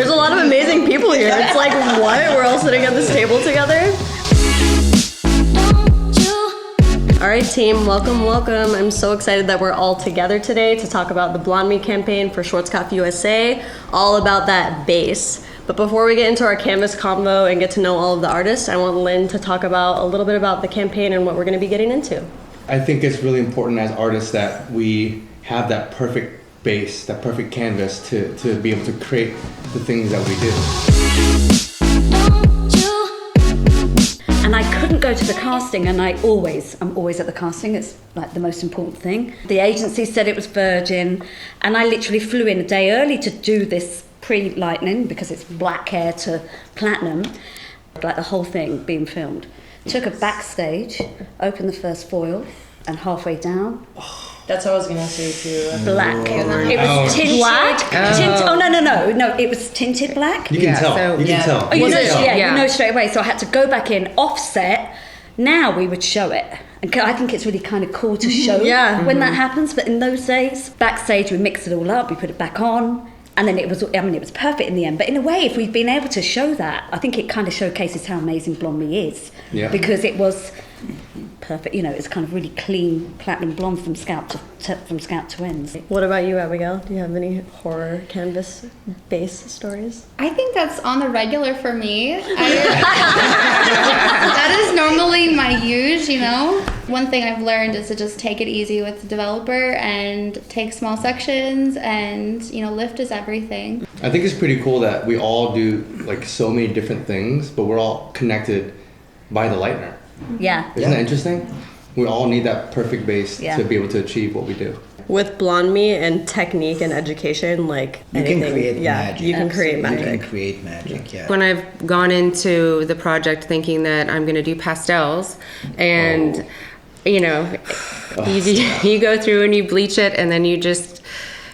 There's a lot of amazing people here. It's like, what? We're all sitting at this table together? All right, team, welcome, welcome. I'm so excited that we're all together today to talk about the BLONDME campaign for Schwarzkopf USA, all about that base. But before we get into our canvas convo and get to know all of the artists, I want Lynn to talk about a little bit about the campaign and what we're gonna be getting into. I think it's really important as artists that we have that perfect base, that perfect canvas to be able to create the things that we do. And I couldn't go to the casting, and I'm always at the casting. It's like the most important thing. The agency said it was virgin, and I literally flew in a day early to do this pre-lightening because it's black hair to platinum, like the whole thing being filmed. Took a backstage, opened the first foil, and halfway down, that's what I was gonna say too. black. It was tinted. Black? Oh no! It was tinted black. You can tell. So, you can tell. Oh, you know straight away. So I had to go back in, offset. Now we would show it. And I think it's really kind of cool to show when that happens. But in those days, backstage we mixed it all up, we put it back on, and then it was perfect in the end. But in a way, if we'd been able to show that, I think it kind of showcases how amazing BLONDME is. Yeah. Because it was perfect, it's kind of really clean platinum blonde from scalp to ends. What about you, Abigail? Do you have any horror canvas base stories? I think that's on the regular for me. That is normally my use, One thing I've learned is to just take it easy with the developer and take small sections and, lift is everything. I think it's pretty cool that we all do like so many different things, but we're all connected by the lightener. Yeah. Isn't that interesting? We all need that perfect base to be able to achieve what we do. With BLONDME and technique and education, like you anything, can create magic. You can create magic. You can create magic, yeah. When I've gone into the project thinking that I'm gonna do pastels, and you go through and you bleach it, and then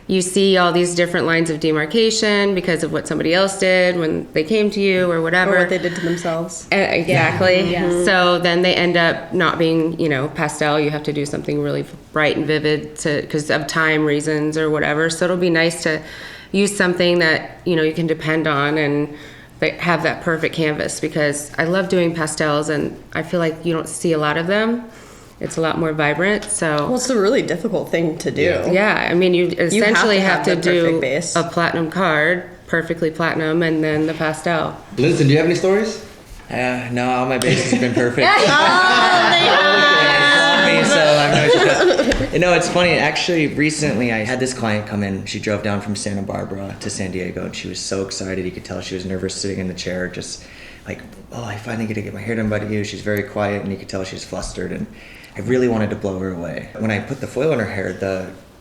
you see all these different lines of demarcation because of what somebody else did when they came to you or whatever. Or what they did to themselves. Exactly. Yeah. So then they end up not being, pastel. You have to do something really bright and vivid because of time reasons or whatever. So it'll be nice to use something that, you can depend on and have that perfect canvas, because I love doing pastels and I feel like you don't see a lot of them. It's a lot more vibrant, so... Well, it's a really difficult thing to do. Yeah, I mean, you essentially have to do base. a platinum card, perfectly platinum, and then the pastel. Listen, do you have any stories? No, all my bases have been perfect. It's funny. Actually, recently I had this client come in. She drove down from Santa Barbara to San Diego, and she was so excited. You could tell she was nervous sitting in the chair, just like, I finally get to get my hair done by you. She's very quiet, and you could tell she's flustered, and I really wanted to blow her away. When I put the foil in her hair,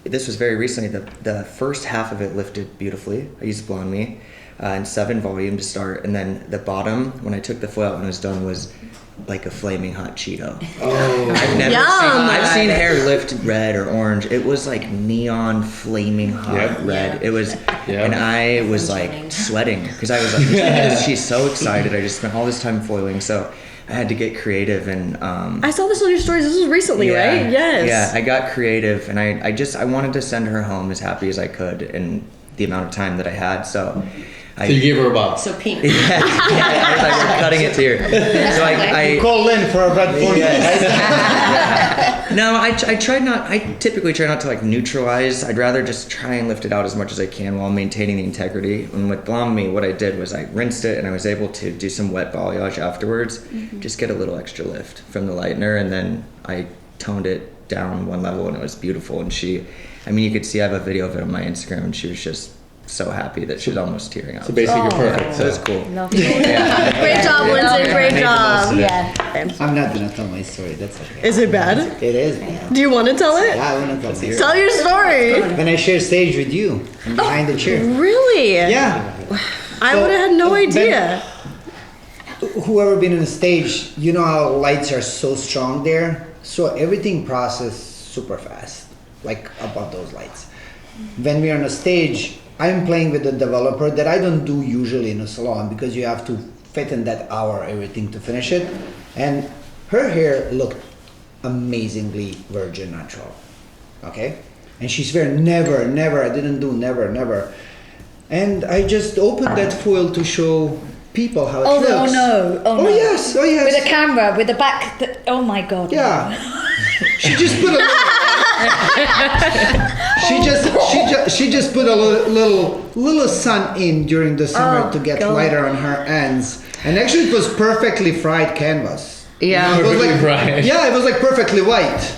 this was very recently, the first half of it lifted beautifully. I used BLONDME in 7 volume to start, and then the bottom, when I took the foil out and it was done, was like a flaming hot Cheeto. Oh, I've seen hair lift red or orange. It was like neon flaming hot red. It was, and I was like sweating because I was like, she's so excited. I just spent all this time foiling, so I had to get creative, and I saw this on your stories. This was recently, right? Yes. Yeah, I got creative, and I wanted to send her home as happy as I could in the amount of time that I had. So you gave her a bob. So pink. I was like, we're cutting it here. So I call Lynn for a red No, I typically try not to like neutralize. I'd rather just try and lift it out as much as I can while maintaining the integrity. And with BLONDME, what I did was I rinsed it, and I was able to do some wet balayage afterwards, just get a little extra lift from the lightener, and then I toned it down one level, and it was beautiful. And you could see I have a video of it on my Instagram, and she was just so happy that she was almost tearing up. So basically you're perfect. So it's cool. Great job, Lindsay. Great job. Yeah. I'm not gonna tell my story. That's okay. Is it bad? It is bad. Do you want to tell it? Yeah, I want to tell you. Tell your story. When I share stage with you, I'm behind the chair. Really? Yeah. I would have had no idea. Whoever been on the stage, you know how lights are so strong there. So everything processes super fast, like about those lights. When we're on a stage, I'm playing with a developer that I don't do usually in a salon because you have to fit in that hour everything to finish it. And her hair looked amazingly virgin natural, okay? And she's wearing never, I didn't do never. And I just opened that foil to show people how it Oh, looks. oh no. Yes, oh yes. With a camera, with the back. Oh my god. Yeah. She just put a she just put a little sun in during the summer to get lighter on her ends. And actually it was perfectly fried canvas. Yeah. It was Perfectly like, fried. Yeah, it was like perfectly white.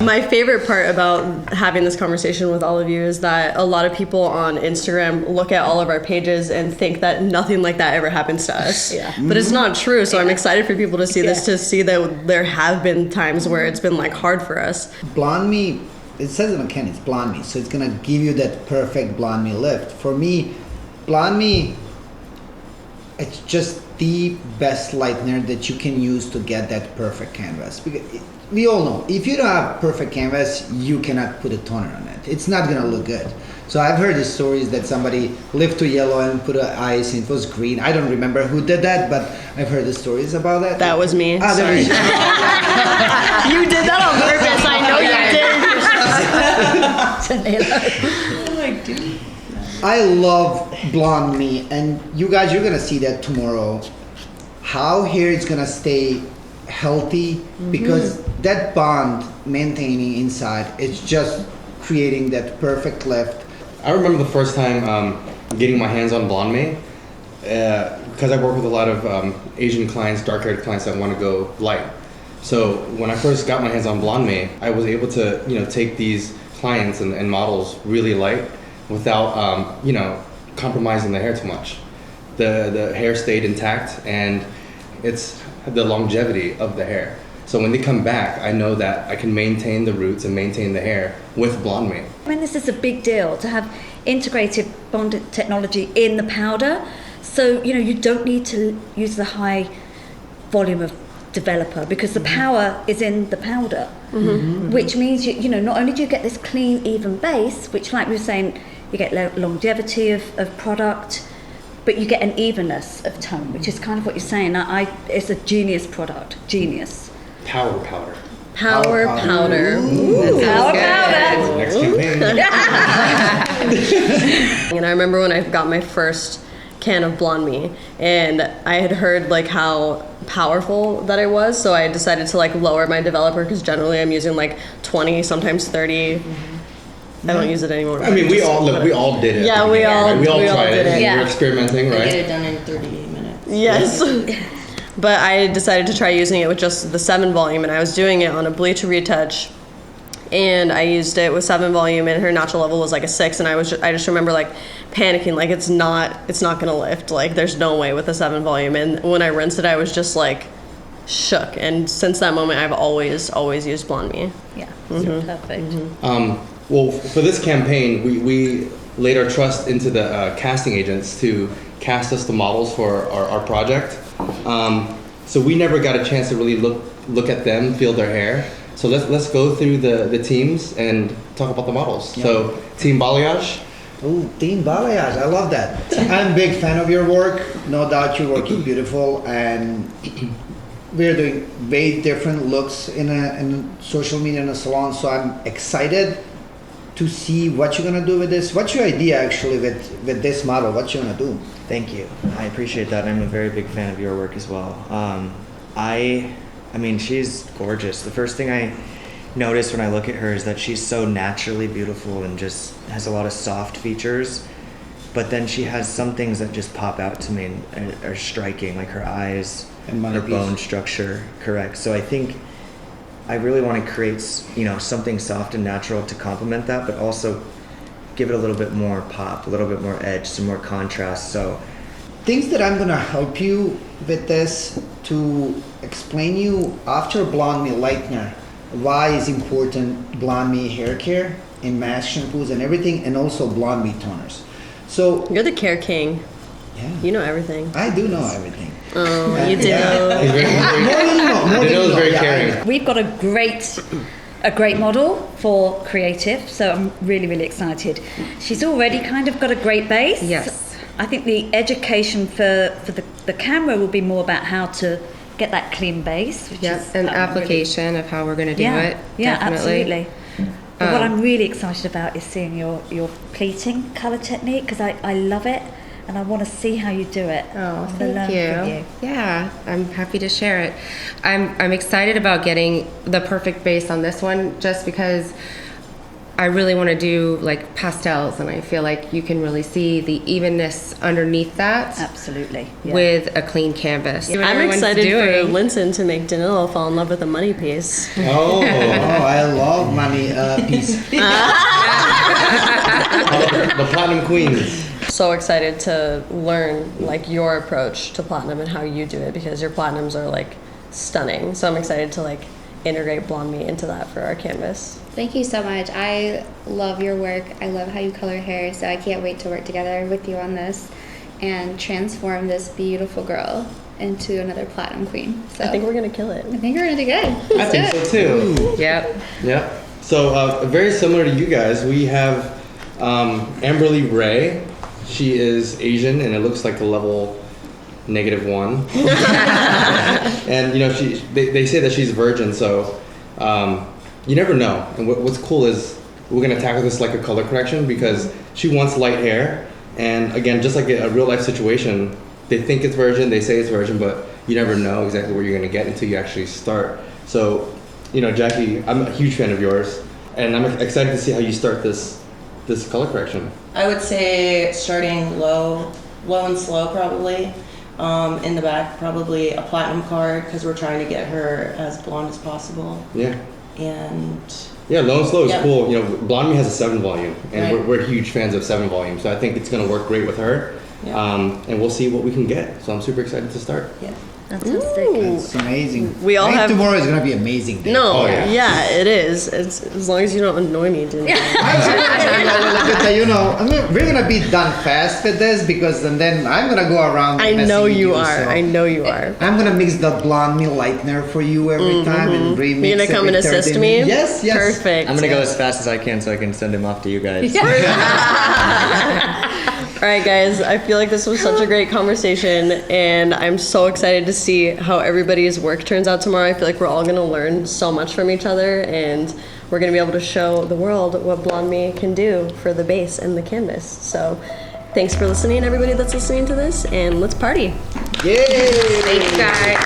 My favorite part about having this conversation with all of you is that a lot of people on Instagram look at all of our pages and think that nothing like that ever happens to us. Yeah. But it's not true. So I'm excited for people to see this, to see that there have been times where it's been like hard for us. BLONDME, it says on the can, it's BLONDME, so it's gonna give you that perfect BLONDME lift. For me, BLONDME, it's just the best lightener that you can use to get that perfect canvas. Because we all know, if you don't have perfect canvas, you cannot put a toner on it. It's not gonna look good. So I've heard the stories that somebody lifted to yellow and put ice and it was green. I don't remember who did that, but I've heard the stories about that. That was me. Ah, that was you. You did that on purpose. I know you did. I love BLONDME, and you guys, you're gonna see that tomorrow. How hair is gonna stay healthy because that bond maintaining inside, it's just creating that perfect lift. I remember the first time getting my hands on BLONDME because I work with a lot of Asian clients, dark-haired clients that want to go light. So when I first got my hands on BLONDME, I was able to take these clients and models really light without compromising the hair too much. The hair stayed intact, and it's the longevity of the hair. So when they come back, I know that I can maintain the roots and maintain the hair with BLONDME. I mean, this is a big deal to have integrated bond technology in the powder. So, you don't need to use the high volume of developer because the power is in the powder, which means, not only do you get this clean, even base, which like we were saying, you get longevity of product, but you get an evenness of tone, which is kind of what you're saying. It's a genius product, genius. Power powder. Power powder. Power powder. Next campaign. And I remember when I got my first can of BLONDME, and I had heard like how powerful that it was, so I decided to like lower my developer because generally I'm using like 20, sometimes 30. I don't use it anymore. I mean, we all did it. Yeah, we all tried did it. We Yeah. were experimenting, right? Get it done in 30 minutes. Yes. But I decided to try using it with just the 7 volume, and I was doing it on a bleach retouch, and I used it with 7 volume, and her natural level was like a 6, and I just remember like panicking, like it's not gonna lift, like there's no way with the 7 volume. And when I rinsed it, I was just like shook, and since that moment I've always used BLONDME. Yeah, perfect. Well, for this campaign, we laid our trust into the casting agents to cast us the models for our project. So we never got a chance to really look at them, feel their hair. So let's go through the teams and talk about the models. Yeah. So Team Balayage. Ooh, Team Balayage, I love that. I'm a big fan of your work. No doubt your work is beautiful, and we're doing very different looks in social media in a salon. So I'm excited to see what you're gonna do with this. What's your idea actually with this model? What you're gonna do? Thank you. I appreciate that. I'm a very big fan of your work as well. I mean, she's gorgeous. The first thing I notice when I look at her is that she's so naturally beautiful and just has a lot of soft features. But then she has some things that just pop out to me and are striking, like her eyes, And her bone structure. Correct. So I think I really want to create, something soft and natural to complement that, but also give it a little bit more pop, a little bit more edge, some more contrast. So Things that I'm gonna help you with this to explain you after BLONDME lightener why is important BLONDME hair care in mask shampoos and everything, and also BLONDME toners. So You're the care king. yeah, You know everything. I do know everything. Oh, you do. He's very, More than you know. More than Danielle you is know. very Yeah, I caring. know. We've got a great model for creative, so I'm really, really excited. She's already kind of got a great base. Yes. I think the education for the camera will be more about how to get that clean base. Which Yes, is an really- application of how we're going to do it. Yeah, Definitely. absolutely. But what I'm really excited about is seeing your pleating colour technique, because I love it and I want to see how you do it. Oh, I wanna thank learn from you. Yeah, I'm happy to share it. I'm excited about getting the perfect base on this one, just because I really want to do like pastels, and I feel like you can really see the evenness underneath that. Absolutely. Yeah. With a clean canvas. See what I'm everyone's excited for doing. Linton to make Danilo fall in love with a money piece. Oh, I love money piece. The Platinum Queens. So excited to learn like your approach to platinum and how you do it, because your platinums are like stunning. So I'm excited to like integrate BLONDME into that for our canvas. Thank you so much. I love your work. I love how you color hair, so I can't wait to work together with you on this and transform this beautiful girl into another platinum queen. So I think we're gonna kill it. I think we're gonna do good. I Let's think do it. so too. Yep. Yeah. So very similar to you guys, we have Amberly Ray. She is Asian, and it looks like a level -1. And you know, they say that she's a virgin, so you never know. And what's cool is we're gonna tackle this like a color correction, because she wants light hair. And again, just like a real life situation, they think it's virgin, they say it's virgin, but you never know exactly where you're gonna get until you actually start. So, you know, Jackie, I'm a huge fan of yours, and I'm excited to see how you start this color correction. I would say starting low and slow probably. In the back, probably a platinum card, because we're trying to get her as blonde as possible. Yeah. And Yeah, low and slow is Yeah. cool. You know, BLONDME has a 7 volume, and Right. we're huge fans of 7 volume, so I think it's gonna work great with her. Yeah. And we'll see what we can get. So I'm super excited to start. yeah. Fantastic. It's amazing. We all I think have- tomorrow is gonna be amazing day. No, Oh, yeah. yeah, it is. It's as long as you don't annoy me, Danilo. You know, I mean, we're gonna be done fast with this, because and then I'm gonna go around. I know messing you with are. so I know you are. I'm gonna mix the BLONDME lightener for you every time and remix. You gonna come and every 30 assist me? minutes. Yes. Perfect. I'm gonna go as fast as I can so I can send him off to you guys. All right, guys, I feel like this was such a great conversation, and I'm so excited to see how everybody's work turns out tomorrow. I feel like we're all going to learn so much from each other, and we're going to be able to show the world what BLONDME can do for the base and the canvas. So thanks for listening, everybody that's listening to this, and let's party. Yay! Thanks, guys.